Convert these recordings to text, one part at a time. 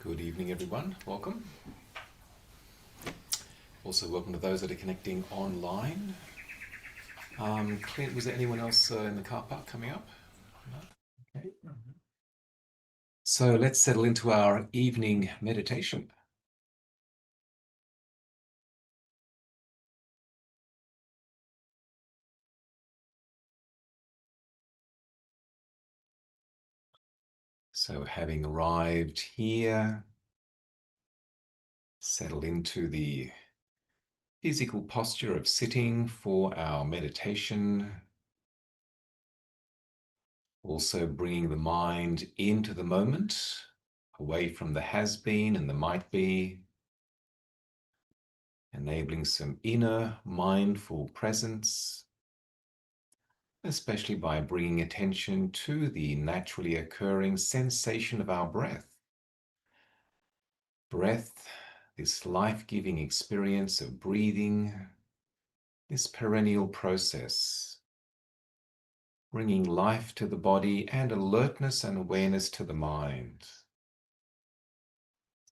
Good evening, everyone. Welcome. Also, welcome to those that are connecting online. Clint, was there anyone else in the car park coming up? No? Okay. So let's settle into our evening meditation. So having arrived here, settle into the physical posture of sitting for our meditation. Also bringing the mind into the moment, away from the has been and the might be. Enabling some inner mindful presence, especially by bringing attention to the naturally occurring sensation of our breath. Breath, this life-giving experience of breathing, this perennial process, bringing life to the body and alertness and awareness to the mind.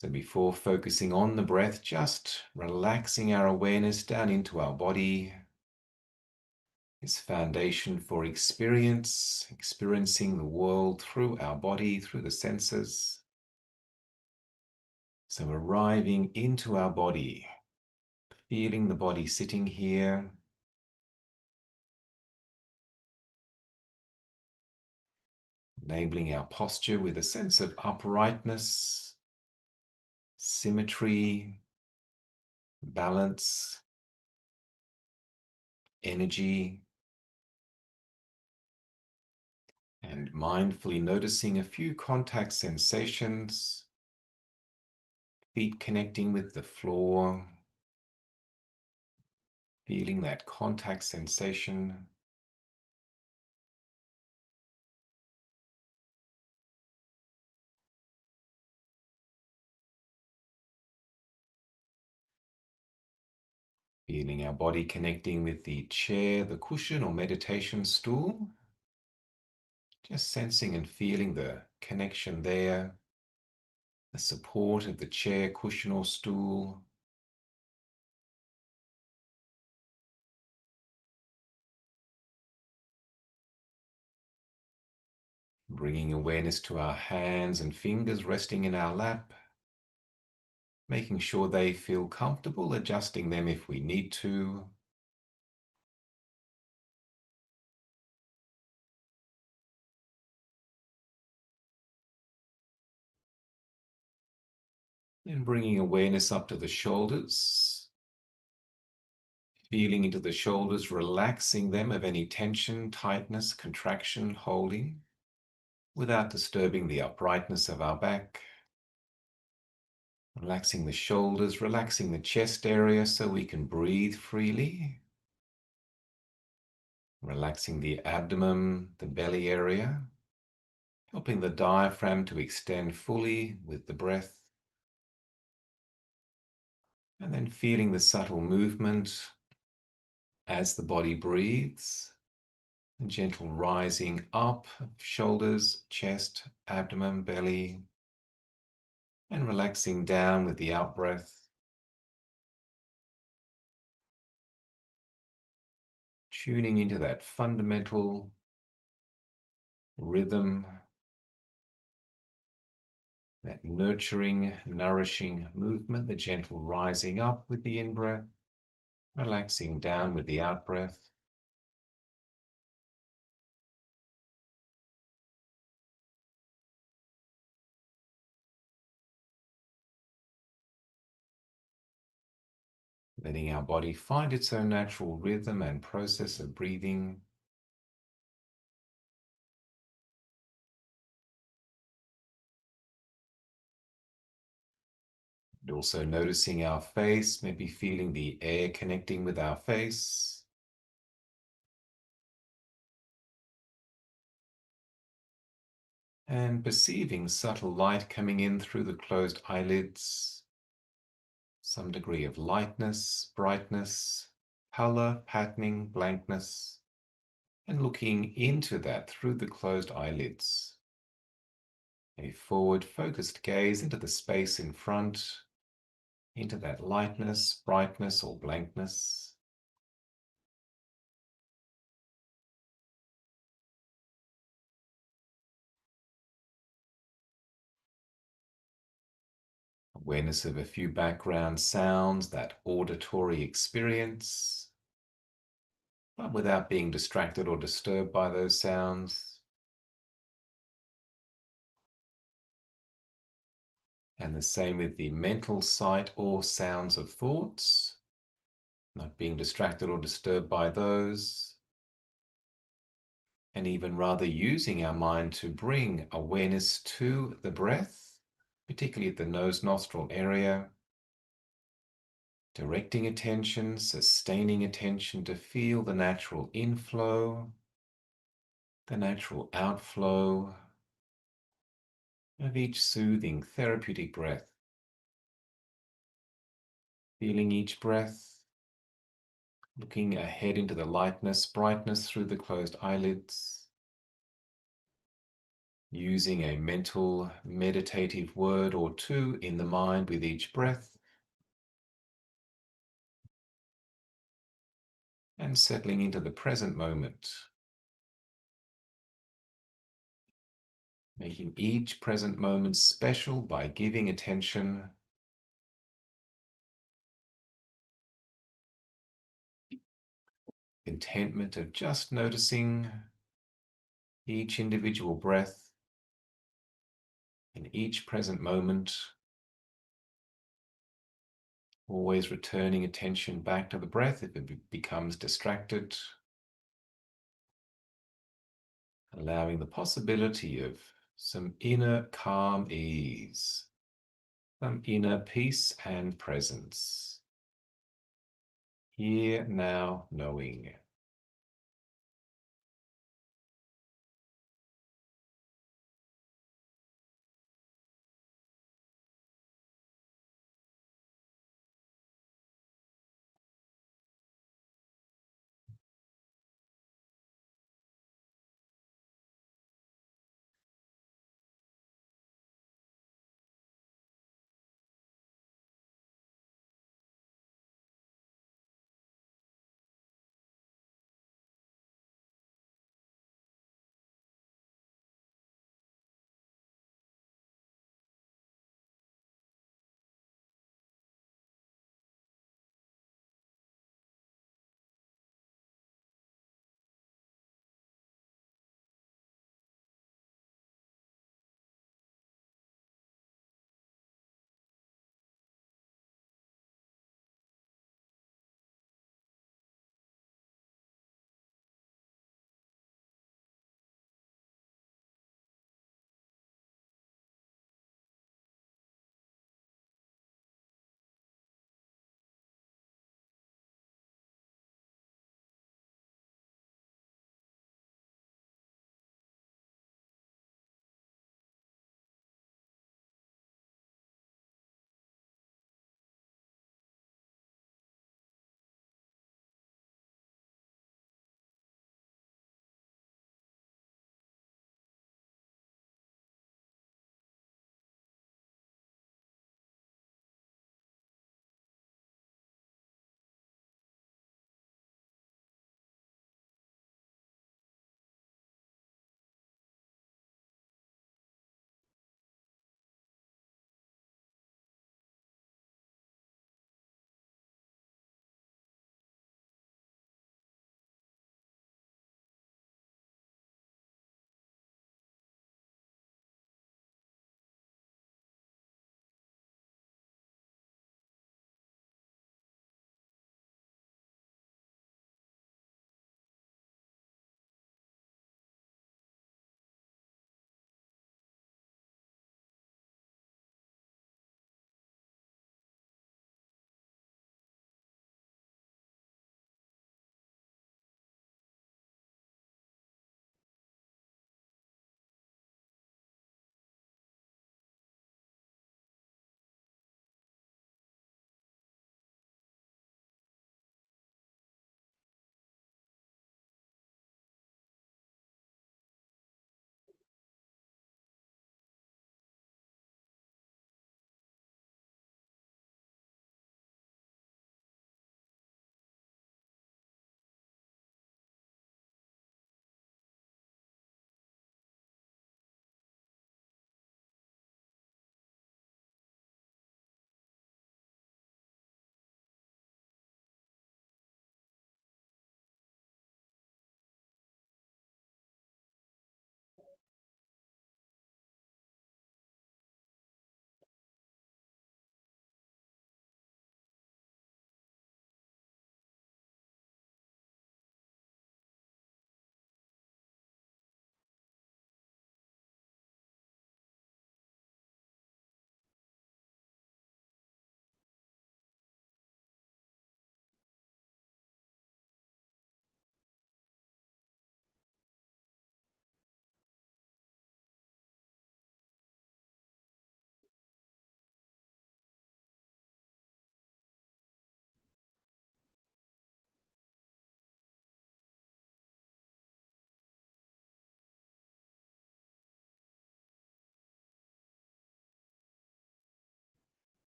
So before focusing on the breath, just relaxing our awareness down into our body, this foundation for experiencing the world through our body, through the senses. So arriving into our body, feeling the body sitting here, enabling our posture with a sense of uprightness, symmetry, balance, energy, and mindfully noticing a few contact sensations, feet connecting with the floor, feeling that contact sensation. Feeling our body connecting with the chair, the cushion or meditation stool. Just sensing and feeling the connection there, the support of the chair, cushion or stool. Bringing awareness to our hands and fingers resting in our lap. Making sure they feel comfortable, adjusting them if we need to. And bringing awareness up to the shoulders. Feeling into the shoulders, relaxing them of any tension, tightness, contraction, holding, without disturbing the uprightness of our back. Relaxing the shoulders, relaxing the chest area so we can breathe freely. Relaxing the abdomen, the belly area, helping the diaphragm to extend fully with the breath. And then feeling the subtle movement as the body breathes, a gentle rising up of shoulders, chest, abdomen, belly, and relaxing down with the out-breath. Tuning into that fundamental rhythm, that nurturing, nourishing movement, the gentle rising up with the in-breath, relaxing down with the out-breath. Letting our body find its own natural rhythm and process of breathing. And also noticing our face, maybe feeling the air connecting with our face. And perceiving subtle light coming in through the closed eyelids. Some degree of lightness, brightness, color, patterning, blankness. And looking into that through the closed eyelids. A forward focused gaze into the space in front, into that lightness, brightness, or blankness. Awareness of a few background sounds, that auditory experience, but without being distracted or disturbed by those sounds. And the same with the mental sight or sounds of thoughts, not being distracted or disturbed by those. And even rather using our mind to bring awareness to the breath, particularly at the nose nostril area, directing attention, sustaining attention to feel the natural inflow, the natural outflow of each soothing, therapeutic breath. Feeling each breath, looking ahead into the lightness, brightness through the closed eyelids, using a mental, meditative word or two in the mind with each breath, and settling into the present moment, making each present moment special by giving attention contentment of just noticing each individual breath in each present moment, always returning attention back to the breath if it becomes distracted, allowing the possibility of some inner calm ease, some inner peace and presence. Here, now, knowing.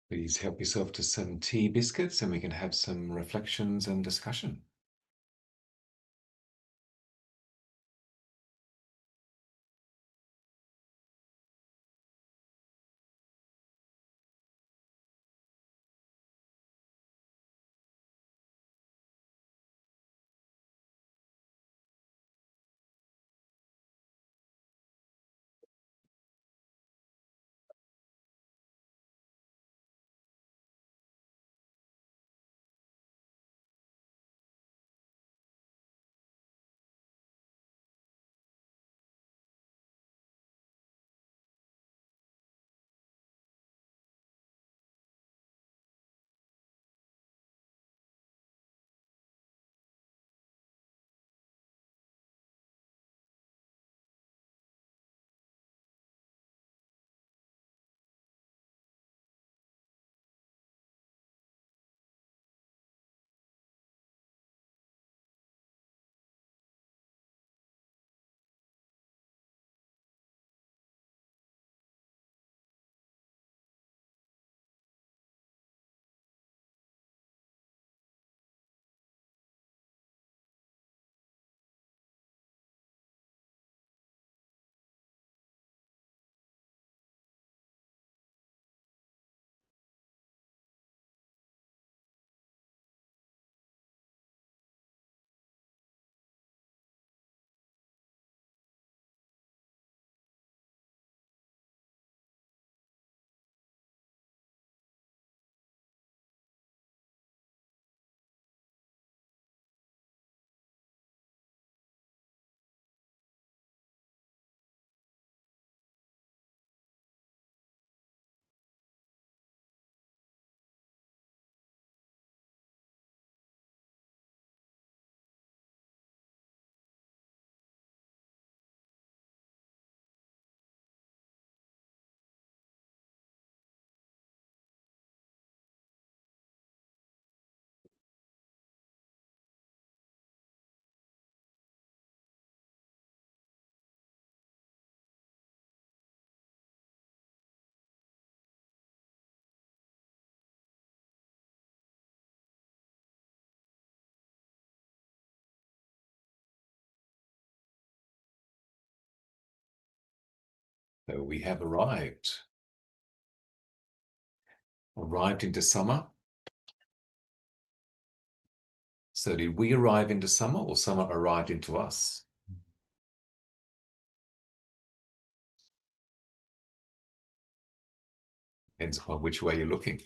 Please help yourself to some tea biscuits and we can have some reflections and discussion. So we have arrived into summer. So did we arrive into summer or summer arrived into us? Depends on which way you're looking.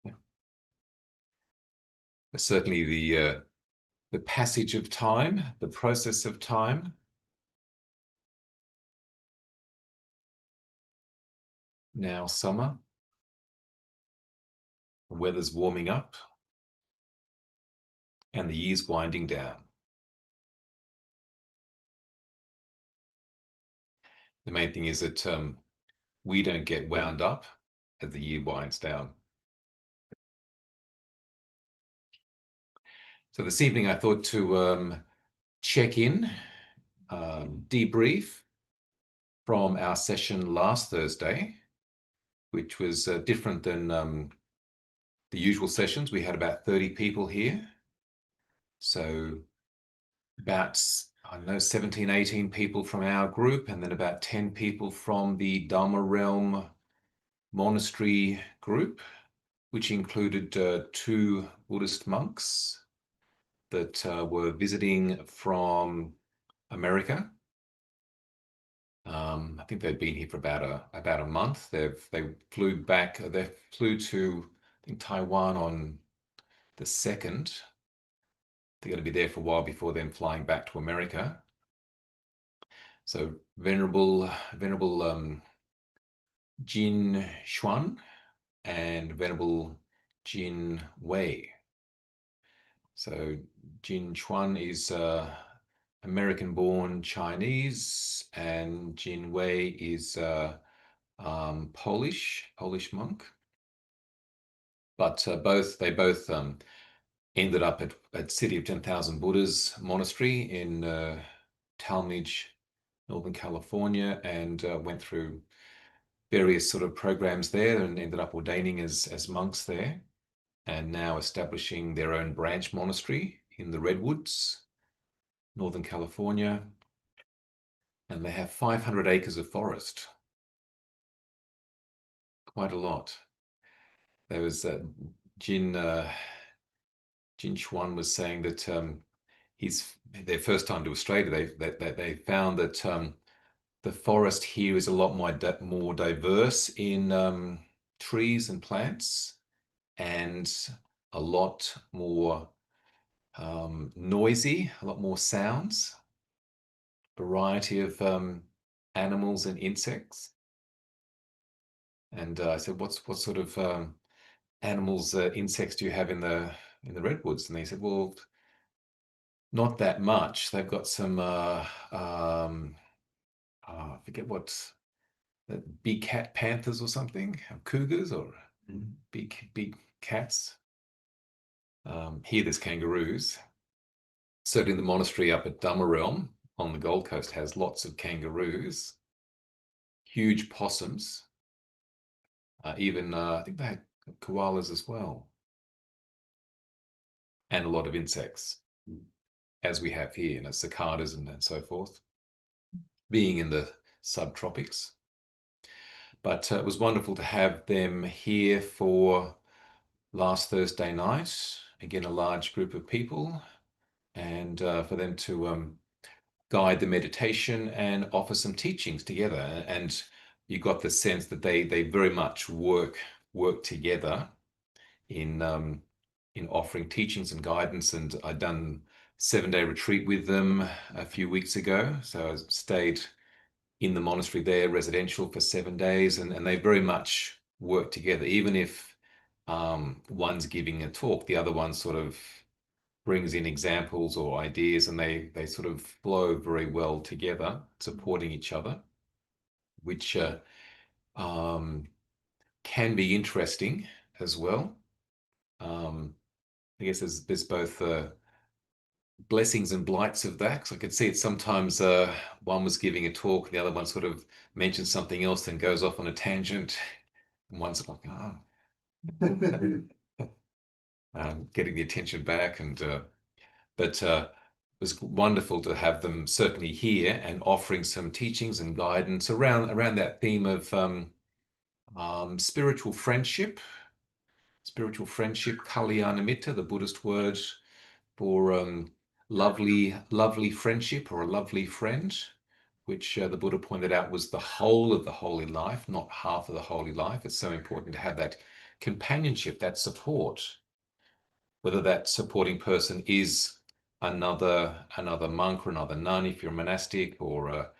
Yeah. Certainly the passage of time, the process of time. Now summer, the weather's warming up, and the year's winding down. The main thing is that we don't get wound up as the year winds down. So this evening I thought to check in, debrief from our session last Thursday, which was different than the usual sessions. We had about 30 people here. So about, I don't know, 17, 18 people from our group, and then about 10 people from the Dharma Realm monastery group, which included 2 Buddhist monks that were visiting from America. I think they'd been here for about a month. They flew back. They flew to, I think, Taiwan on the 2nd. They're going to be there for a while before then flying back to America. So Venerable Jin Chuan and Venerable Jin Wei. So Jin Chuan is American-born Chinese, and Jin Wei is Polish monk. But they both ended up at City of 10,000 Buddhas Monastery in Talmadge, Northern California, and went through various sort of programs there and ended up ordaining as monks there, and now establishing their own branch monastery in the Redwoods, Northern California. And they have 500 acres of forest. Quite a lot. There was Jin Chuan was saying that their first time to Australia, they found that the forest here is a lot more diverse in trees and plants, and a lot more noisy, a lot more sounds, variety of animals and insects. And I said, what sort of animals, insects do you have in the redwoods? And they said, well, not that much. They've got some I forget what, big cat panthers or something, cougars or big cats. Here there's kangaroos. Certainly the monastery up at Dummerelm on the Gold Coast has lots of kangaroos, huge possums, even I think they had koalas as well, and a lot of insects, as we have here, cicadas and so forth, being in the subtropics. But it was wonderful to have them here for last Thursday night. Again, a large group of people, and for them to guide the meditation and offer some teachings together. And you got the sense that they very much work together in offering teachings and guidance. And I'd done 7-day retreat with them a few weeks ago, so I stayed in the monastery there, residential, for 7 days, and they very much work together. Even if one's giving a talk, the other one sort of brings in examples or ideas, and they sort of flow very well together, supporting each other, which can be interesting as well. I guess there's both blessings and blights of that, because I could see it sometimes. One was giving a talk, the other one sort of mentions something else, then goes off on a tangent, and one's like, getting the attention back. And but it was wonderful to have them certainly here and offering some teachings and guidance around that theme of spiritual friendship, Kalyanamitta, the Buddhist word for lovely friendship, or a lovely friend, which the Buddha pointed out was the whole of the holy life, not half of the holy life. It's so important to have that companionship, that support, whether that supporting person is another monk or another nun, if you're monastic, or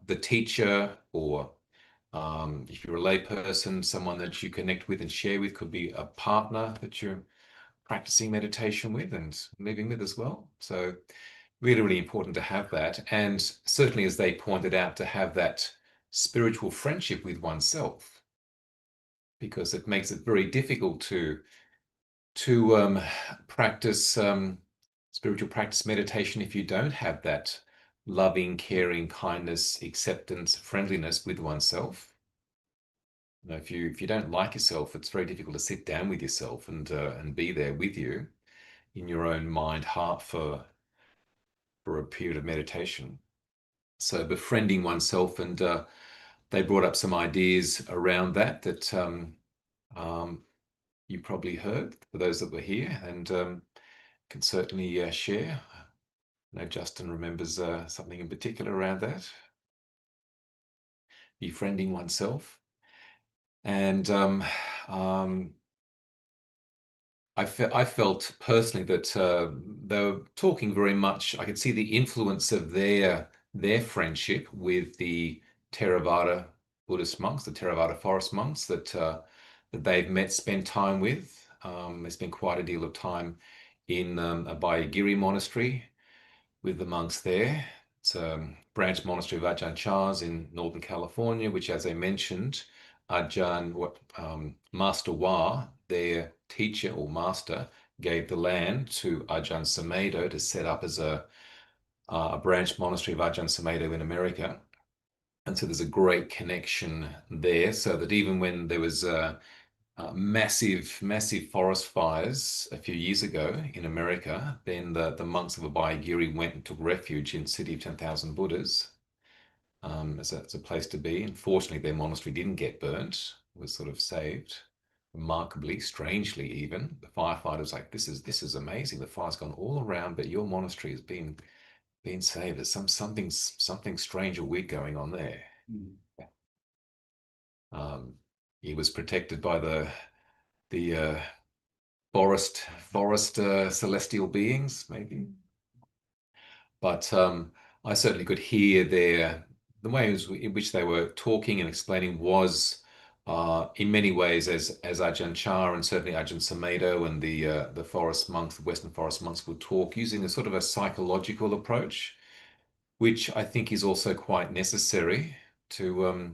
the teacher, or if you're a lay person, someone that you connect with and share with, could be a partner that you're practicing meditation with and living with as well. So really, really important to have that. And certainly, as they pointed out, to have that spiritual friendship with oneself, because it makes it very difficult to practice spiritual practice meditation if you don't have that loving, caring, kindness, acceptance, friendliness with oneself. If you don't like yourself, it's very difficult to sit down with yourself and be there with you in your own mind, heart, for a period of meditation. So befriending oneself, and they brought up some ideas around that you probably heard, for those that were here, and can certainly share. I know Justin remembers something in particular around that, befriending oneself. And I felt personally that they were talking very much. I could see the influence of their friendship with the Theravada Buddhist monks, the Theravada forest monks that they've spent time with. They spent quite a deal of time in Abhayagiri Monastery with the monks there. It's a branch monastery of Ajahn Chah's in Northern California, which, as I mentioned, Master Wa, their teacher or master, gave the land to Ajahn Sumedho to set up as a branch monastery of Ajahn Sumedho in America. And so there's a great connection there, so that even when there was massive forest fires a few years ago in America, then the monks of Abhayagiri went and took refuge in City of 10,000 Buddhas, as a place to be. Unfortunately, their monastery didn't get burnt, was sort of saved. Remarkably, strangely, even the firefighters like, this is amazing. The fire's gone all around, but your monastery has been saved. There's something strange or weird going on there. Um, he was protected by the forest celestial beings, maybe. But I certainly could hear the way in which they were talking and explaining was in many ways as Ajahn Chah and certainly Ajahn Sumedho and the forest monks, the Western forest monks would talk using a sort of a psychological approach, which I think is also quite necessary to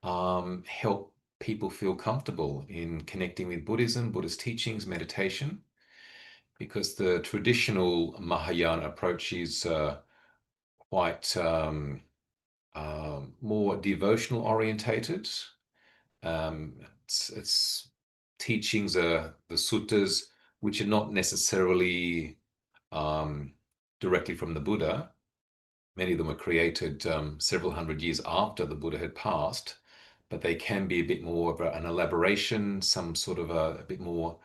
help people feel comfortable in connecting with Buddhism, Buddhist teachings, meditation, because the traditional Mahayana approach is quite more devotional orientated. It's teachings are the suttas, which are not necessarily directly from the Buddha. Many of them were created several hundred years after the Buddha had passed, but they can be a bit more of an elaboration, some sort of a bit more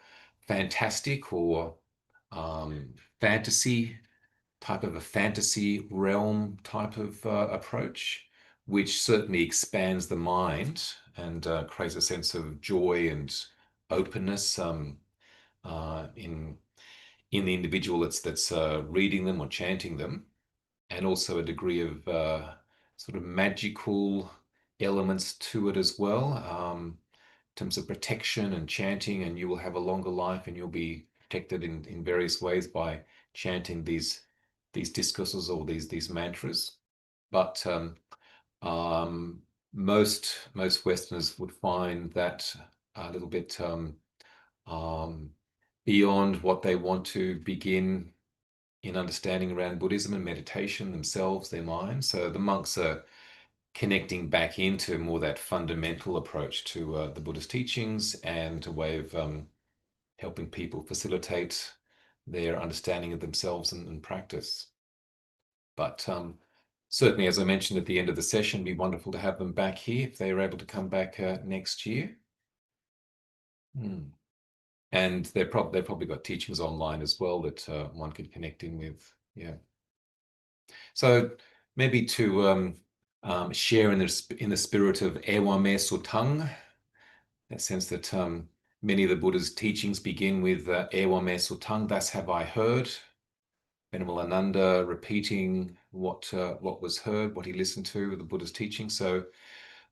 fantastic or fantasy type of a fantasy realm type of approach, which certainly expands the mind and creates a sense of joy and openness in the individual that's reading them or chanting them, and also a degree of sort of magical elements to it as well, in terms of protection and chanting, and you will have a longer life and you'll be protected in various ways by chanting these discourses or these mantras. But most Westerners would find that a little bit um, beyond what they want to begin in understanding around Buddhism and meditation themselves, their mind. So the monks are connecting back into more that fundamental approach to the Buddhist teachings and a way of helping people facilitate their understanding of themselves and practice. But certainly, as I mentioned at the end of the session, it'd be wonderful to have them back here if they're able to come back next year. And they've probably got teachings online as well that one could connect in with. Yeah. So maybe to share in the spirit of Ewame Sutang, that sense that many of the Buddha's teachings begin with Ewame Sutang, thus have I heard. Venerable Ananda repeating what was heard, what he listened to, the Buddha's teaching. So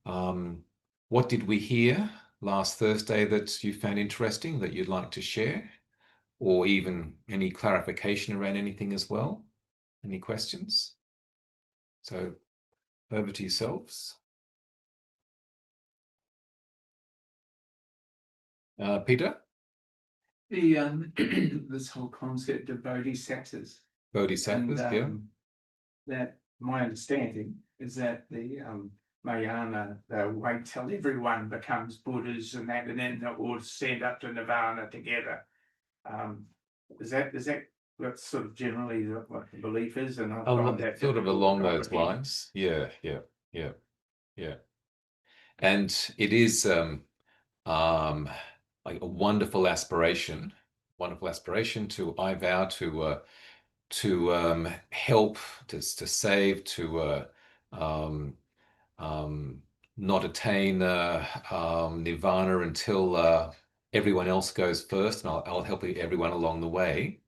what did we hear last Thursday that you found interesting that you'd like to share? Or even any clarification around anything as well? Any questions? So over to yourselves. Peter? This whole concept of bodhisattvas. Bodhisattvas, yeah. That my understanding is that the Mahayana, they'll wait till everyone becomes Buddhas and that, and then they'll all stand up to Nirvana together. Is that what sort of generally what the belief is? And I find that sort of along those lines. Yeah. And it is like a wonderful aspiration to, I vow to help, to save, to not attain nirvana until everyone else goes first, and I'll help everyone along the way.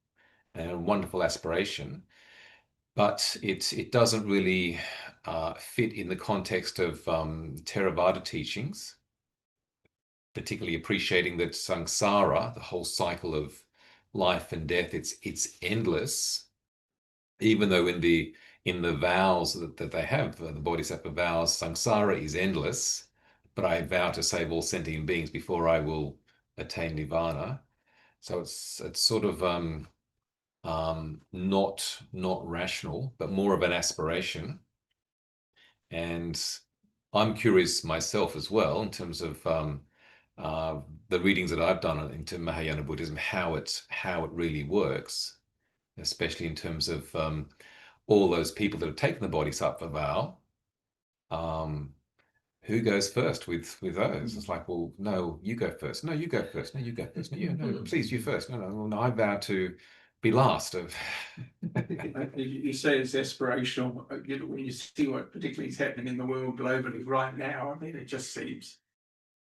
And a wonderful aspiration, but it doesn't really fit in the context of Theravada teachings, particularly appreciating that samsara, the whole cycle of life and death, it's endless, even though in the vows that they have, the Bodhisattva vows, samsara is endless, but I vow to save all sentient beings before I will attain nirvana. So it's sort of not rational, but more of an aspiration. And I'm curious myself as well in terms of the readings that I've done into Mahayana Buddhism, how it really works, especially in terms of all those people that have taken the Bodhisattva vow. Um, who goes first with those? It's like, well, no, you go first. No, you go first. No, you go first. No, no, please, you first. No, no, no, I vow to be last. You say it's aspirational, when you see what particularly is happening in the world globally right now, I mean, it just seems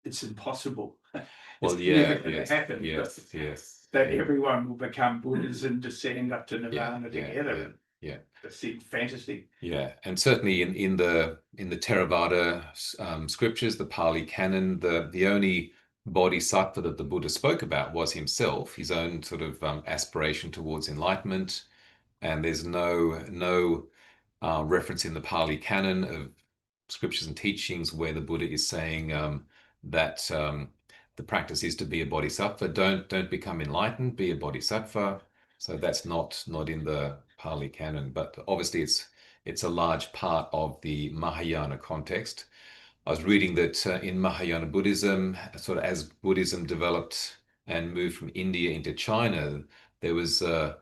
it's impossible. Well, It's never yeah, going to yes, happen. yes, yes. That everyone will become Buddhas and descend up to Yeah, Nirvana yeah, together. yeah. It's fantasy. Yeah, and certainly in the Theravada scriptures, the Pali Canon, the only bodhisattva that the Buddha spoke about was himself, his own sort of aspiration towards enlightenment, and there's no reference in the Pali Canon of scriptures and teachings where the Buddha is saying that the practice is to be a bodhisattva. Don't become enlightened, be a bodhisattva. So that's not in the Pali Canon, but obviously it's a large part of the Mahayana context. I was reading that in Mahayana Buddhism, sort of as Buddhism developed and moved from India into China, there was the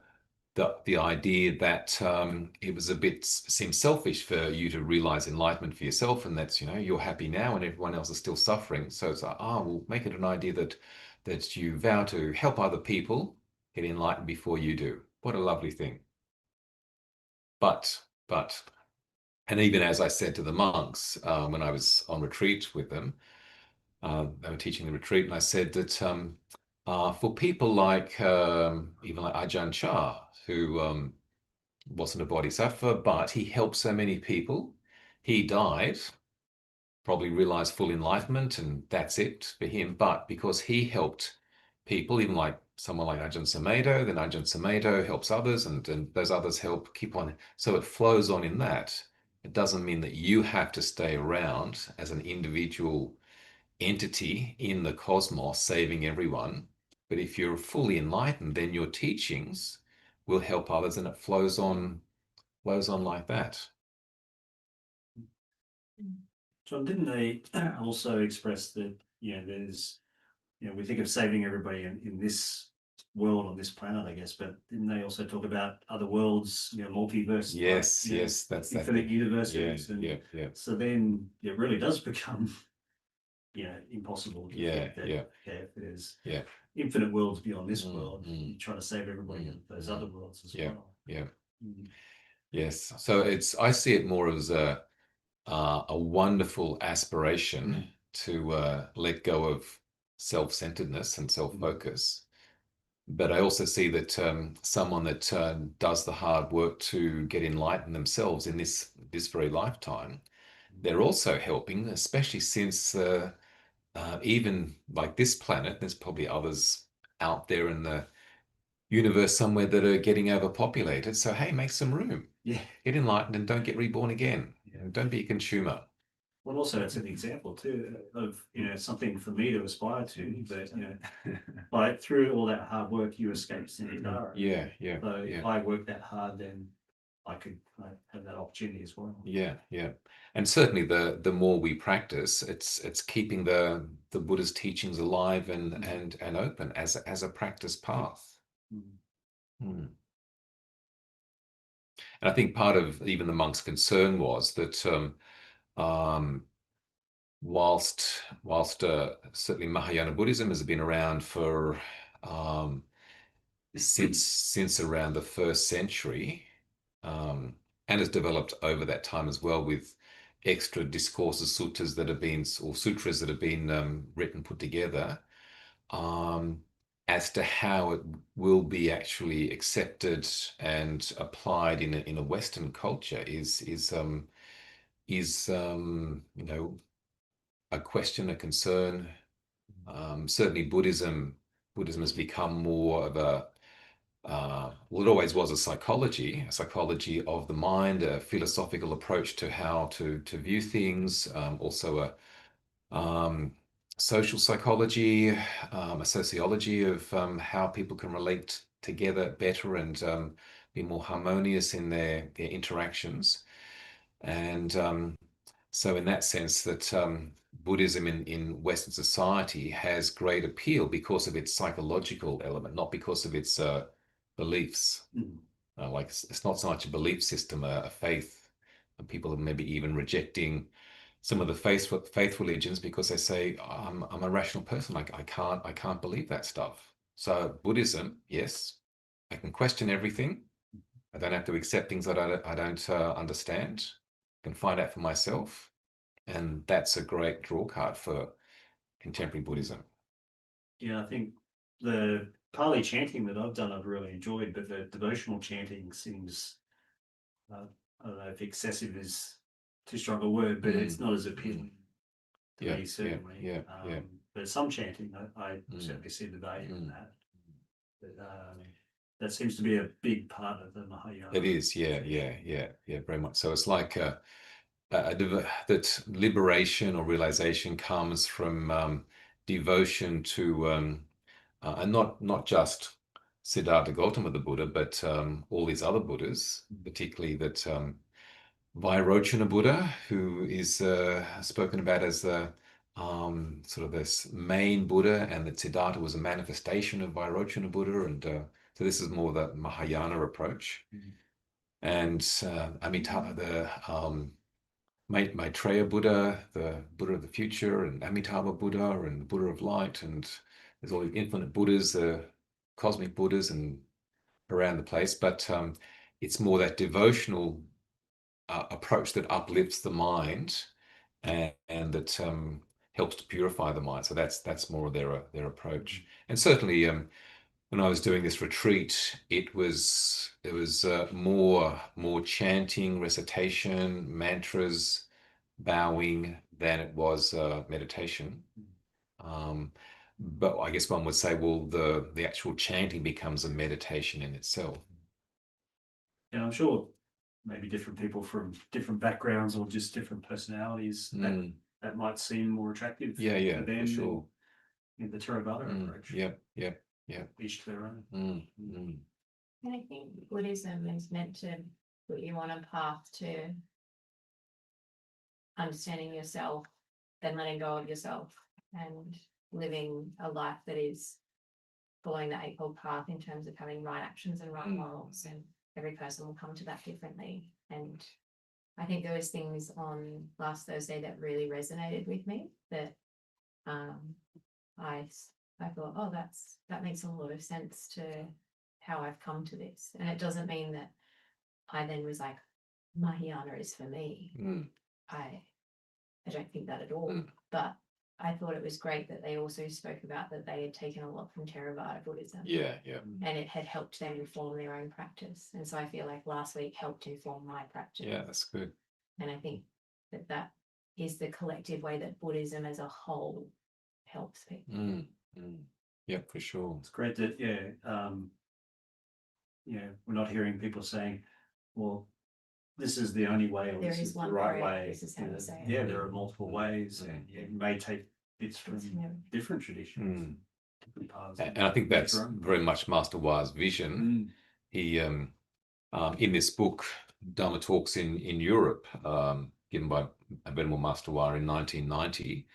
idea that it was a bit seemed selfish for you to realize enlightenment for yourself, and that's you're happy now and everyone else is still suffering. So it's like, we'll make it an idea that you vow to help other people get enlightened before you do. What a lovely thing. But and even as I said to the monks when I was on retreat with them, they were teaching the retreat, and I said that for people like even like Ajahn Chah, who wasn't a bodhisattva, but he helped so many people. He died, probably realized full enlightenment, and that's it for him. But because he helped people, even like someone like Ajahn Sumedho, then Ajahn Sumedho helps others, and those others help keep on. So it flows on in that. It doesn't mean that you have to stay around as an individual entity in the cosmos saving everyone. But if you're fully enlightened, then your teachings will help others, and it flows on like that. John, didn't they also express that, there's, we think of saving everybody in this world on this planet, I guess, but didn't they also talk about other worlds, multiverse? Yes, yes, that's that infinite thing. universes. Yeah, and yeah, yeah. So then it really does become, impossible to think that, if there's infinite worlds beyond this world, you're trying to save everybody in those other worlds as well. Yeah. Mm. Yes. So I see it more as a wonderful aspiration to let go of self-centeredness and self-focus. But I also see that someone that does the hard work to get enlightened themselves in this very lifetime, they're also helping, especially since even like this planet, there's probably others out there in the universe somewhere that are getting overpopulated. So hey, make some room. Yeah. Get enlightened and don't get reborn again. Don't be a consumer. Well, also it's an example too of something for me to aspire to. That like through all that hard work, you escaped Sindhara. Yeah. So if I work that hard, then I could have that opportunity as well. Yeah. And certainly the more we practice, it's keeping the Buddha's teachings alive and open as a practice path. And I think part of even the monks' concern was that whilst certainly Mahayana Buddhism has been around for since around the 1st century, and has developed over that time as well with extra discourses, suttas that have been, or sutras that have been written, put together, as to how it will be actually accepted and applied in a Western culture is a question, a concern. Certainly Buddhism has become more of a well, it always was a psychology of the mind, a philosophical approach to how to view things, also social psychology, a sociology of how people can relate together better and be more harmonious in their interactions. And So in that sense, that Buddhism in Western society has great appeal because of its psychological element, not because of its beliefs. Like it's not so much a belief system, a faith. And people are maybe even rejecting some of the faith religions because they say I'm a rational person. Like I can't believe that stuff. So Buddhism, yes, I can question everything. I don't have to accept things that I don't understand. I can find out for myself, and that's a great draw card for contemporary Buddhism. Yeah, I think the Pali chanting that I've done, I've really enjoyed, but the devotional chanting seems, I don't know if excessive is too strong a word, but it's not as appealing to me, certainly. Yeah. But some chanting, I certainly see the value in that. But that seems to be a big part of the Mahayana. It is, yeah, very much. So it's like that liberation or realization comes from devotion to, and not just Siddhartha Gautama the Buddha, but all these other Buddhas, particularly that Vairochana Buddha, who is spoken about as the sort of this main Buddha, and that Siddhartha was a manifestation of Vairochana Buddha, and so this is more the Mahayana approach. And Amitabha, the Maitreya Buddha, the Buddha of the future, and Amitabha Buddha, and the Buddha of light, and there's all the infinite Buddhas, the cosmic Buddhas, and around the place. But it's more that devotional approach that uplifts the mind and that helps to purify the mind. So that's more of their approach. And certainly, when I was doing this retreat, it was more chanting, recitation, mantras, bowing than it was meditation. But I guess one would say, well, the actual chanting becomes a meditation in itself. And I'm sure maybe different people from different backgrounds or just different personalities that might seem more attractive. Yeah, to them for sure. In the Theravada approach. Yep. Each to their own. And I think Buddhism is meant to put you on a path to understanding yourself, then letting go of yourself, and living a life that is following the Eightfold Path in terms of having right actions and right morals. And every person will come to that differently. And I think there was things on last Thursday that really resonated with me that I thought, oh, that makes a lot of sense to how I've come to this. And it doesn't mean that I then was like, Mahayana is for me. I don't think that at all. But I thought it was great that they also spoke about that they had taken a lot from Theravada Buddhism. Yeah. And it had helped them inform their own practice. And so I feel like last week helped inform my practice. Yeah, that's good. And I think that is the collective way that Buddhism as a whole helps people. Yeah, for sure. It's great that we're not hearing people saying, well, this is the only way or There this is is the one right way, way. this is how you say it. Yeah, there are multiple ways, and you may take bits from different traditions, different paths. And I think that's very much Master Wa's vision. He in this book, Dharma Talks in Europe, given by Venerable Master Wa in 1990.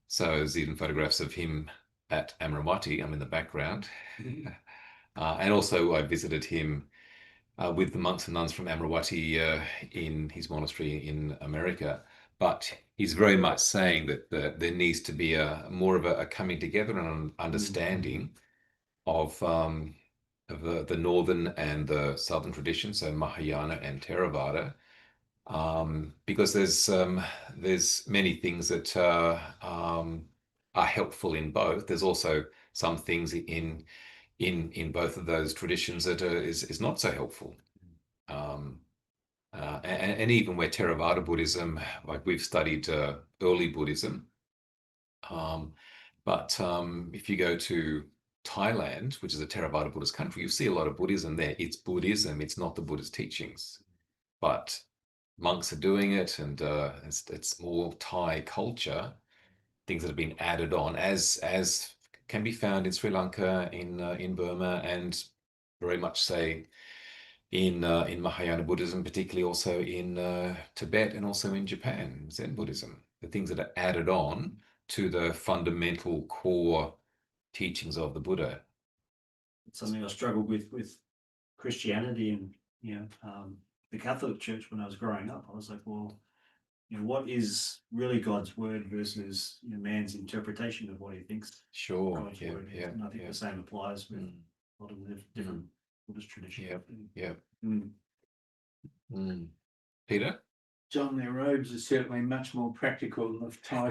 So there's even photographs of him at Amaravati. I'm in the background. And also I visited him with the monks and nuns from Amaravati in his monastery in America. But he's very much saying that there needs to be more of a coming together and an understanding of the northern and the southern traditions, so Mahayana and Theravada, because there's many things that are helpful in both. There's also some things in both of those traditions that is not so helpful. And even where Theravada Buddhism, like we've studied early Buddhism, but if you go to Thailand, which is a Theravada Buddhist country, you see a lot of Buddhism there. It's Buddhism, it's not the Buddha's teachings, but monks are doing it, and it's more Thai culture, things that have been added on, as can be found in Sri Lanka, in Burma, and very much say in Mahayana Buddhism, particularly also in Tibet and also in Japan, Zen Buddhism, the things that are added on to the fundamental core teachings of the Buddha. It's something I struggled with Christianity and the Catholic Church when I was growing up. I was like, well, what is really God's word versus man's interpretation of what he thinks Sure. God's Yeah. word is. Yeah. And I think Yeah. the same applies with Mm. a lot of the different Buddhist traditions. Yeah. Yeah. Mm. Mm. Peter? John, their robes are certainly much more practical than the Thai.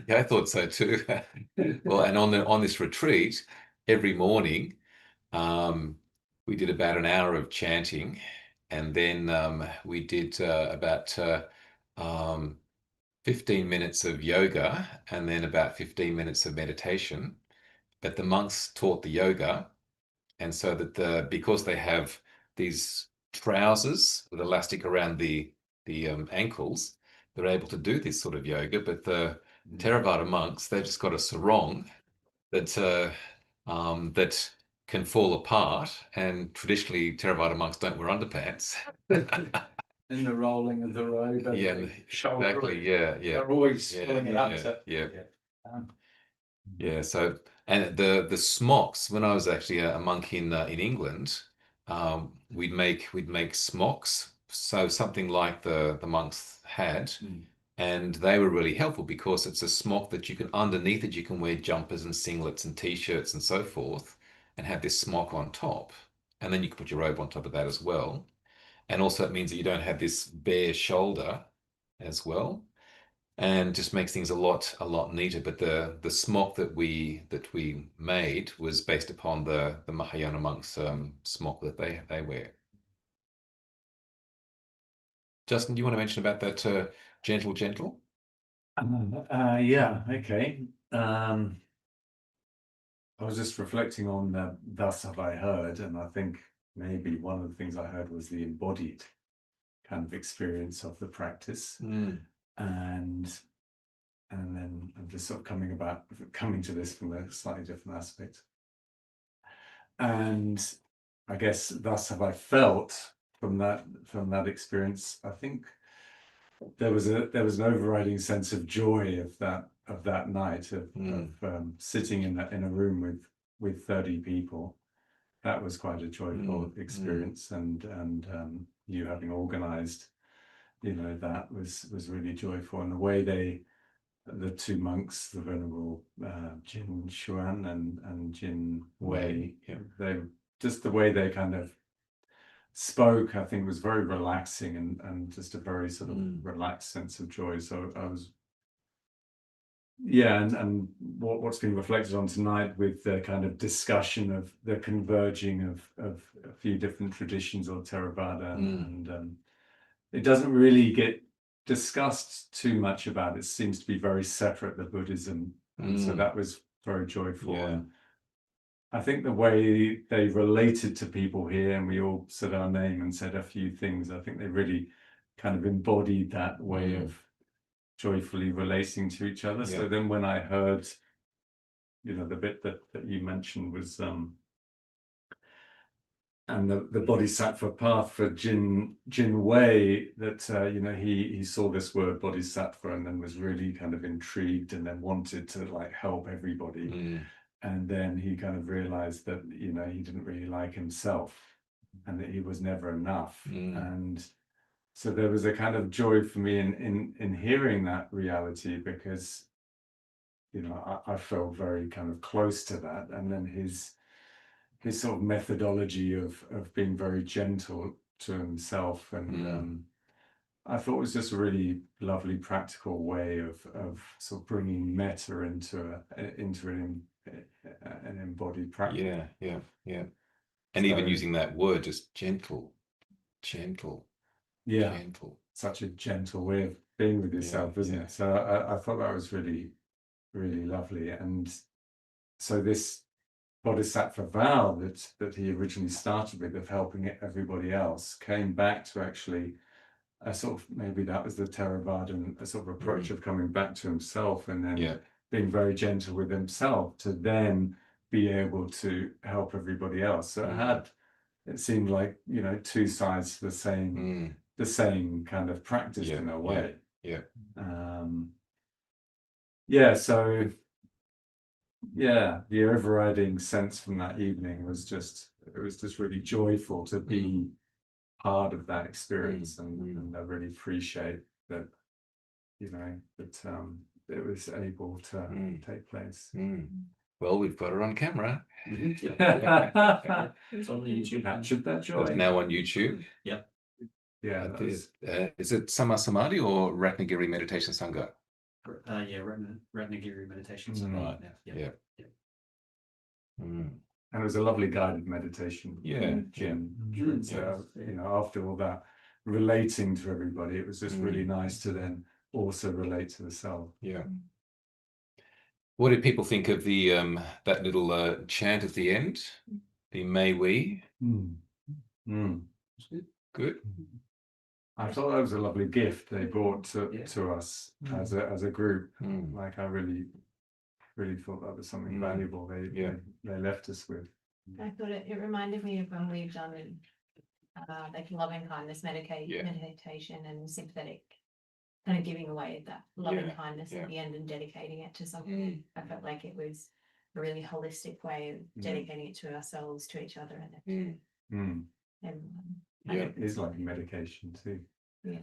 Yeah, I thought so too. Well, and on this retreat, every morning, we did about an hour of chanting, and then we did about 15 minutes of yoga, and then about 15 minutes of meditation. But the monks taught the yoga, and so that because they have these trousers with elastic around the ankles, they're able to do this sort of yoga. But the Theravada monks, they've just got a sarong that can fall apart, and traditionally Theravada monks don't wear underpants. In the rolling of the robe over Yeah, the shoulder. exactly. Yeah, yeah. They're always Yeah, pulling it up yeah, to. yeah. Um, Yeah, so and the smocks, when I was actually a monk in England, we'd make smocks, so something like the monks had, and they were really helpful because it's a smock that you can, underneath it you can wear jumpers and singlets and t-shirts and so forth, and have this smock on top, and then you can put your robe on top of that as well, and also it means that you don't have this bare shoulder as well, and just makes things a lot neater. But the smock that we made was based upon the Mahayana monks smock that they wear. Justin, do you want to mention about that gentle? Yeah, okay. I was just reflecting on thus have I heard, and I think maybe one of the things I heard was the embodied kind of experience of the practice. Mm. And then I'm just sort of coming to this from a slightly different aspect. And I guess thus have I felt from that experience. I think there was an overriding sense of joy of that night of sitting in a room with 30 people. That was quite a joyful experience, and you having organized, that was really joyful. And the way the two monks, the Venerable Chuan and Jin Wei, they just the way they kind of spoke, I think, was very relaxing and just a very sort of relaxed sense of joy. So I was, and what's been reflected on tonight with the kind of discussion of the converging of a few different traditions or Theravada, and it doesn't really get discussed too much about it. It seems to be very separate, the Buddhism, and so that was very joyful. And I think the way they related to people here, and we all said our name and said a few things, I think they really kind of embodied that way of joyfully relating to each other. So then when I heard, the bit that you mentioned was and the bodhisattva path for Jin Wei, that he saw this word bodhisattva and then was really kind of intrigued and then wanted to like help everybody. And then he kind of realized that he didn't really like himself and that he was never enough. And so there was a kind of joy for me in hearing that reality, because I felt very kind of close to that. And then his sort of methodology of being very gentle to himself, and I thought it was just a really lovely practical way of sort of bringing metta into an embodied practice. Yeah. And so, even using that word, just gentle. Such a gentle way of being with yourself, isn't it? So I thought that was really, really lovely. And so this bodhisattva vow that he originally started with, of helping everybody else, came back to actually a sort of, maybe that was the Theravada, a sort of approach of coming back to himself, and then being very gentle with himself to then be able to help everybody else. So it seemed like, you know, two sides to the same kind of practice in a way. Yeah. Yeah, so yeah, the overriding sense from that evening was just, it was just really joyful to be part of that experience, and I really appreciate that, you know, that it was able to take place. Well, we've got her on camera. It's on the YouTube. Captured that joy. It's now on YouTube. Yep. Yeah, that was, Is it Sama Samadhi or Ratnagiri Meditation Sangha? Yeah, Ratnagiri meditation. Right. Yeah. and it was a lovely guided meditation. Yeah, Jim. Mm. So, you know, after all that relating to everybody, it was just really nice to then also relate to the self. Yeah. What did people think of the that little chant at the end? The may we? Good. I thought that was a lovely gift they brought to us as a group. Like, I really thought that was something valuable they left us with. I thought it reminded me of when we've done like loving kindness meditation and sympathetic, kind of giving away that loving kindness at the end and dedicating it to something. I felt like it was a really holistic way of dedicating it to ourselves, to each other, and to everyone. Yeah, it is like medication too. Yeah.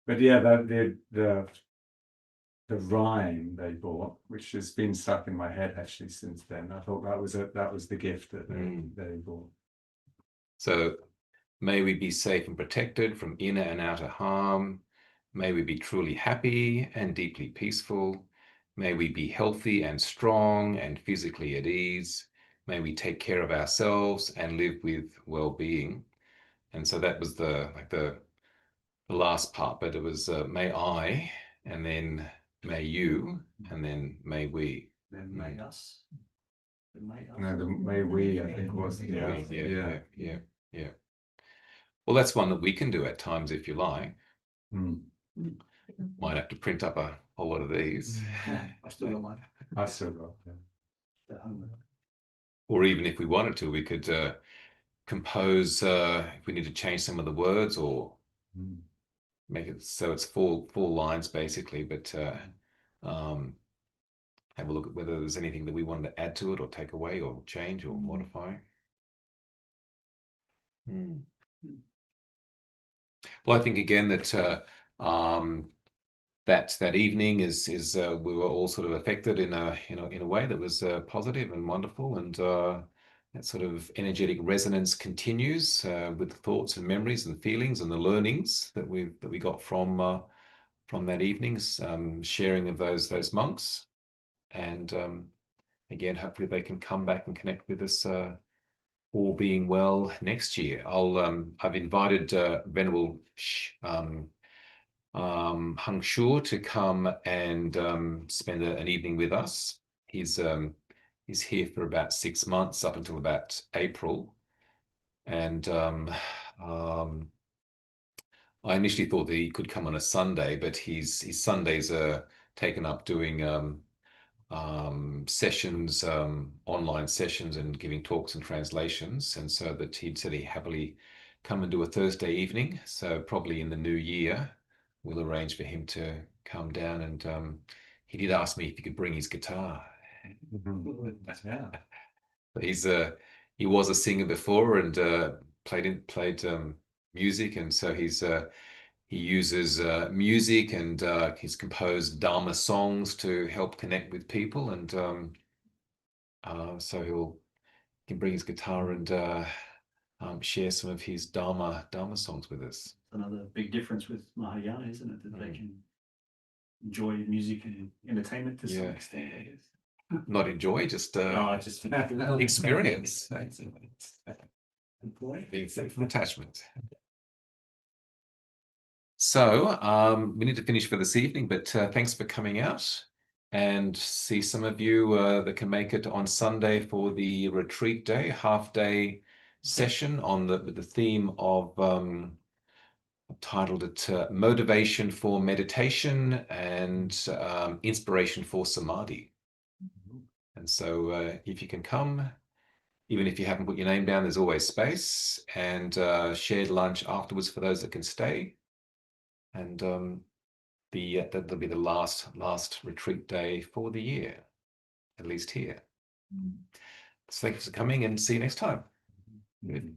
But yeah, the rhyme they bought, which has been stuck in my head actually since then. I thought that was the gift that they bought. So, may we be safe and protected from inner and outer harm. May we be truly happy and deeply peaceful. May we be healthy and strong and physically at ease. May we take care of ourselves and live with well-being. And so that was the last part, but it was may I, and then may you, and then may we. Then may us. No, the may we, I think, was Yeah. Well, that's one that we can do at times if you like. Might have to print up a whole lot of these. I still got mine. I still got Or even if we wanted to, we could compose, if we need to change some of the words or make it so it's four lines basically, but have a look at whether there's anything that we wanted to add to it or take away or change or modify. Well, I think again that that evening is we were all sort of affected in a way that was positive and wonderful, and that sort of energetic resonance continues with the thoughts and memories and feelings and the learnings that we got from that evening's sharing of those monks, and again, hopefully they can come back and connect with us. All being well next year. I've invited Venerable Hung Shu to come and spend an evening with us. He's here for about 6 months up until about April, and I initially thought that he could come on a Sunday, but his Sundays are taken up doing sessions, online sessions, and giving talks and translations, and so that he'd said he'd happily come and do a Thursday evening. So probably in the new year we'll arrange for him to come down, and he did ask me if he could bring his guitar. Yeah. He was a singer before and played music, and so he uses music, and he's composed Dharma songs to help connect with people, and so he can bring his guitar and share some of his Dharma songs with us. Another big difference with Mahayana, isn't it? That they can enjoy music and entertainment to some extent, I guess. Not enjoy, just experience. Being safe from attachment. So we need to finish for this evening, but thanks for coming out, and see some of you that can make it on Sunday for the retreat day, half-day session with the theme of I've titled it Motivation for Meditation and Inspiration for Samadhi. And so if you can come Even if you haven't put your name down, there's always space, and shared lunch afterwards for those that can stay. And that'll be the last retreat day for the year, at least here. So thanks for coming, and see you next time. Mm.